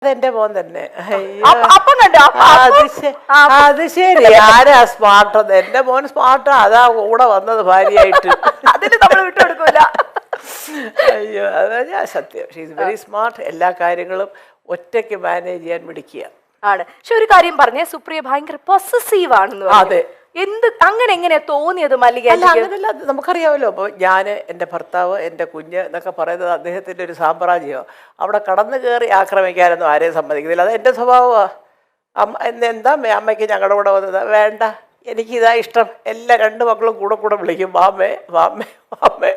അതെന്റെ മോൻ തന്നെ. അപ്പം കണ്ടോ അത് ശരി, ആരാ സ്മാർട്ട്? എന്റെ മോൻ സ്മാർട്ടാ, അതാ കൂടെ വന്നത് ഭാര്യയായിട്ട്. അതിന് നമ്മൾ വിട്ടുകൊടുക്കൂല. അയ്യോ, അതാ ഞാൻ സത്യം. She's very smart. എല്ലാ കാര്യങ്ങളും ഒറ്റയ്ക്ക് മാനേജ് ചെയ്യാൻ മിടിക്കുക ആണ്. പക്ഷെ ഒരു കാര്യം പറഞ്ഞേ, സുപ്രിയ ഭയങ്കര പൊസസീവ് ആണെന്ന്. അതെ. എന്ത് അങ്ങനെ എങ്ങനെയാ തോന്നിയത് മല്ലിക? അങ്ങനെയല്ല, നമുക്കറിയാമല്ലോ. അപ്പോൾ ഞാൻ, എൻ്റെ ഭർത്താവ്, എൻ്റെ കുഞ്ഞ് എന്നൊക്കെ പറയുന്നത് അദ്ദേഹത്തിൻ്റെ ഒരു സാമ്രാജ്യമോ. അവിടെ കടന്നു കയറി ആക്രമിക്കാനൊന്നും ആരെയും സമ്മതിക്കുന്നില്ല. അത് എൻ്റെ സ്വഭാവമാണ്. എന്താ അമ്മയ്ക്ക് ഞങ്ങളുടെ കൂടെ വന്നത്? വേണ്ട, എനിക്കിതാ ഇഷ്ടം. എല്ലാ രണ്ട് മക്കളും കൂടെ വിളിക്കും, വാമ്മേ വാമ്മേ വാമ്മേ.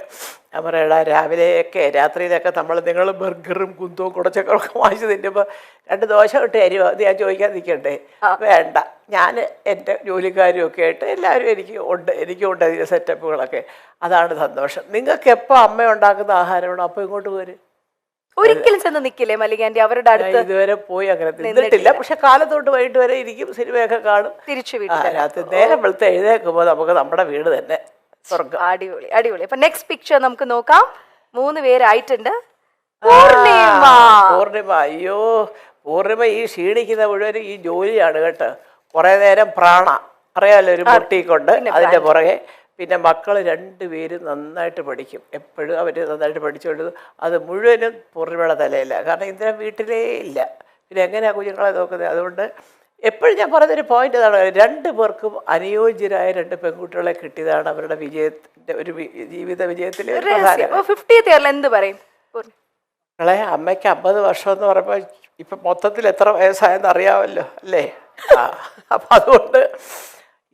ഞാൻ പറയടാ, രാവിലെയൊക്കെ രാത്രിയിലൊക്കെ നിങ്ങൾ ബർഗറും കുന്തവും കുടച്ചൊക്കെ വാങ്ങിച്ച് തിന്നുമ്പോൾ 2 ദോശ ഇട്ട് തരുമോ അത് ഞാൻ ചോദിക്കാൻ നിൽക്കണ്ടേ? വേണ്ട, ഞാൻ എൻ്റെ ജോലിക്കാരും ഒക്കെ ആയിട്ട് എല്ലാവരും എനിക്കും ഉണ്ട് അതിൻ്റെ സെറ്റപ്പുകളൊക്കെ. അതാണ് സന്തോഷം. നിങ്ങൾക്ക് എപ്പോൾ അമ്മ ഉണ്ടാക്കുന്ന ആഹാരമാണോ അപ്പോൾ ഇങ്ങോട്ട് പോര്. ഒരിക്കലും ചെന്ന് നിൽക്കില്ലേ മല്ലികാന്റി അവരുടെ അടുത്ത്? ഇതുവരെ പോയി അങ്ങനെ നിന്നിട്ടില്ല. പക്ഷെ കാലത്തോട്ട് വൈകിട്ട് വരെ ഇരിക്കും, സിനിമയൊക്കെ കാണും. തിരിച്ചു രാത്രി നേരം വെളുത്ത് എഴുന്നേൽക്കുമ്പോൾ നമുക്ക് നമ്മുടെ വീട് തന്നെ സ്വർഗം. അടിപൊളി അടിപൊളി. അപ്പൊ നെക്സ്റ്റ് പിക്ചർ നമുക്ക് നോക്കാം. 3 പേരായിട്ടുണ്ട്. പൂർണിമ. അയ്യോ, പൂർണിമ ഈ ക്ഷീണിക്കുന്ന മുഴുവനും ഈ ജോലിയാണ് കേട്ടോ. കുറെ നേരം അറിയാമല്ലോ, ഒരു മുട്ടിക്കൊണ്ട് അതിന്റെ പുറകെ. പിന്നെ മക്കൾ 2 പേരും നന്നായിട്ട് പഠിക്കും. എപ്പോഴും അവർ നന്നായിട്ട് പഠിച്ചുകൊണ്ട് അത് മുഴുവനും പൂർണിമയുടെ തലയില്ല. കാരണം ഇന്ദ്രൻ വീട്ടിലേ ഇല്ല. പിന്നെ എങ്ങനെയാണ് കുഞ്ഞുങ്ങളെ നോക്കുന്നത്? അതുകൊണ്ട് എപ്പോഴും ഞാൻ പറയുന്നൊരു പോയിന്റ് അതാണ്, 2 പേർക്കും അനുയോജ്യരായ 2 പെൺകുട്ടികളെ കിട്ടിയതാണ് അവരുടെ വിജയത്തിന്റെ ഒരു ജീവിത വിജയത്തിലെ ഒരു പ്രധാനം. 50th ഇയറിൽ എന്ത് പറയും? അമ്മയ്ക്ക് 50 വർഷം എന്ന് പറയുമ്പോൾ ഇപ്പം മൊത്തത്തിൽ എത്ര വയസ്സായെന്ന് അറിയാമല്ലോ അല്ലേ? അപ്പം അതുകൊണ്ട്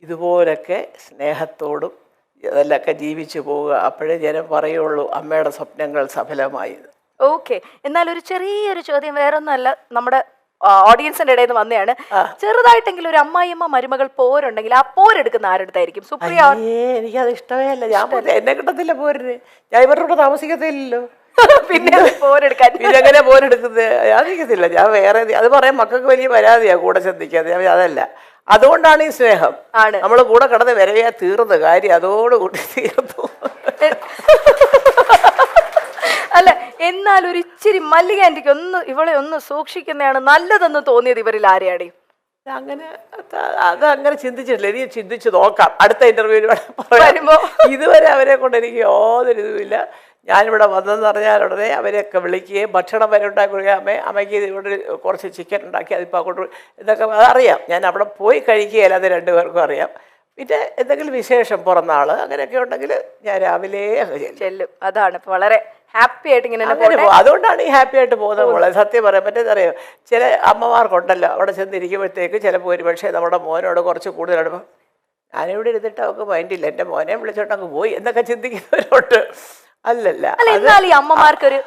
ഇതുപോലൊക്കെ സ്നേഹത്തോടും അതിലൊക്കെ ജീവിച്ചു പോവുക. അപ്പോഴേ ജനം പറയുള്ളൂ അമ്മയുടെ സ്വപ്നങ്ങൾ സഫലമായി. ഓക്കെ, എന്നാൽ ഒരു ചെറിയൊരു ചോദ്യം, വേറൊന്നുമല്ല, നമ്മുടെ ഓഡിയൻസിന്റെ ഇടയിൽ നിന്ന് വന്നതാണ്. ചെറുതായിട്ടെങ്കിലും ഒരു അമ്മായിയമ്മ മരുമകൾ പോരുണ്ടെങ്കിൽ ആ പോരെടുക്കുന്ന ആരുടെടുത്തായിരിക്കും? സുപ്രിയ. എനിക്കത് ഇഷ്ടമേ അല്ല. ഞാൻ എന്നെ കിട്ടത്തില്ല പോരിന്. ഞാൻ ഇവരുടെ കൂടെ താമസിക്കത്തില്ലല്ലോ. പിന്നെ പോരെടുക്കാൻ പിന്നെ എങ്ങനെ പോരെടുക്കുന്നത്? ഞാൻ നിൽക്കത്തില്ല. ഞാൻ വേറെ അത് പറയാൻ മക്കൾക്ക് വലിയ പരാതിയാ കൂടെ ചിന്തിക്കാതെ. അതല്ല, അതുകൊണ്ടാണ് ഈ സ്നേഹം. നമ്മൾ കൂടെ കിടന്ന് വരവയാ തീർന്ന കാര്യം അതോടുകൂടി തീർന്നു. അല്ല, എന്നാൽ ഒരു ഇച്ചിരി മല്ലികാന്റിക്ക് ഇവളെ ഒന്ന് സൂക്ഷിക്കുന്നതാണ് നല്ലതെന്ന് തോന്നിയത് ഇവരിൽ ആരെയാണ്? അങ്ങനെ അതങ്ങനെ ചിന്തിച്ചിട്ടില്ല. എനിക്ക് ചിന്തിച്ച് നോക്കാം അടുത്ത ഇന്റർവ്യൂവിൽ വരുമ്പോ. ഇതുവരെ അവരെ കൊണ്ട് എനിക്ക് യാതൊരു ഇതുമില്ല. ഞാനിവിടെ വന്നതെന്ന് പറഞ്ഞാൽ ഉടനെ അവരെയൊക്കെ വിളിക്കുകയും ഭക്ഷണം വരെ ഉണ്ടാക്കി കൊടുക്കുക. അമ്മയ്ക്ക് ഇവിടെ കുറച്ച് ചിക്കൻ ഉണ്ടാക്കി അതിപ്പോൾ അങ്ങോട്ട് ഇതൊക്കെ അതറിയാം. ഞാൻ അവിടെ പോയി കഴിക്കുകയില്ല, അത് 2 പേർക്കും അറിയാം. പിന്നെ എന്തെങ്കിലും വിശേഷം പിറന്നാൾ അങ്ങനെയൊക്കെ ഉണ്ടെങ്കിൽ ഞാൻ രാവിലെ ചെല്ലും. അതാണ് വളരെ ഹാപ്പി ആയിട്ട് ഇങ്ങനെ അതുകൊണ്ടാണ് ഈ ഹാപ്പി ആയിട്ട് പോകുന്നത്. മോളെ സത്യം പറയാൻ പറ്റുന്നറിയോ, ചില അമ്മമാർക്കുണ്ടല്ലോ അവിടെ ചെന്നിരിക്കുമ്പോഴത്തേക്ക് ചിലപ്പോൾ ഒരു പക്ഷേ നമ്മുടെ മോനോട് കുറച്ച് കൂടുതലാണ്. ഞാനിവിടെ ഇരുന്നിട്ട് അവൾക്ക് മൈൻഡില്ല, എൻ്റെ മോനെ വിളിച്ചോട്ട് അങ്ങ് പോയി എന്നൊക്കെ ചിന്തിക്കുന്നവരോട്ട്. അല്ലല്ല, എന്നാൽ ഈ അമ്മമാർക്കൊരു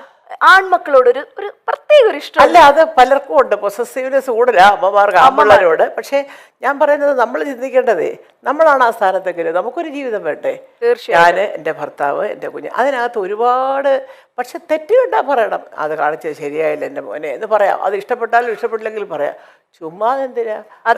ആൺമക്കളോടൊരു പ്രത്യേക ഒരു ഇഷ്ടം അല്ല. അത് പലർക്കും ഉണ്ട്, പൊസസീവ്നെസ് കൂടുതല അമ്മമാർക്ക് ആൺപിള്ളേരോട്. പക്ഷെ ഞാൻ പറയുന്നത് നമ്മൾ ചിന്തിക്കേണ്ടതേ, നമ്മളാണ് ആ സ്ഥാനത്തെങ്കിലും നമുക്കൊരു ജീവിതം വേണ്ടേ? ഞാൻ, എൻ്റെ ഭർത്താവ്, എൻ്റെ കുഞ്ഞ്, അതിനകത്ത് ഒരുപാട്. പക്ഷെ തെറ്റ് കണ്ടാ പറയണം, അത് കാണിച്ചത് ശരിയായില്ല എൻ്റെ മോനെ എന്ന് പറയാം. അത് ഇഷ്ടപ്പെട്ടാലും ഇഷ്ടപ്പെട്ടില്ലെങ്കിലും പറയാം. ചുമ്മാ എന്തിനാ?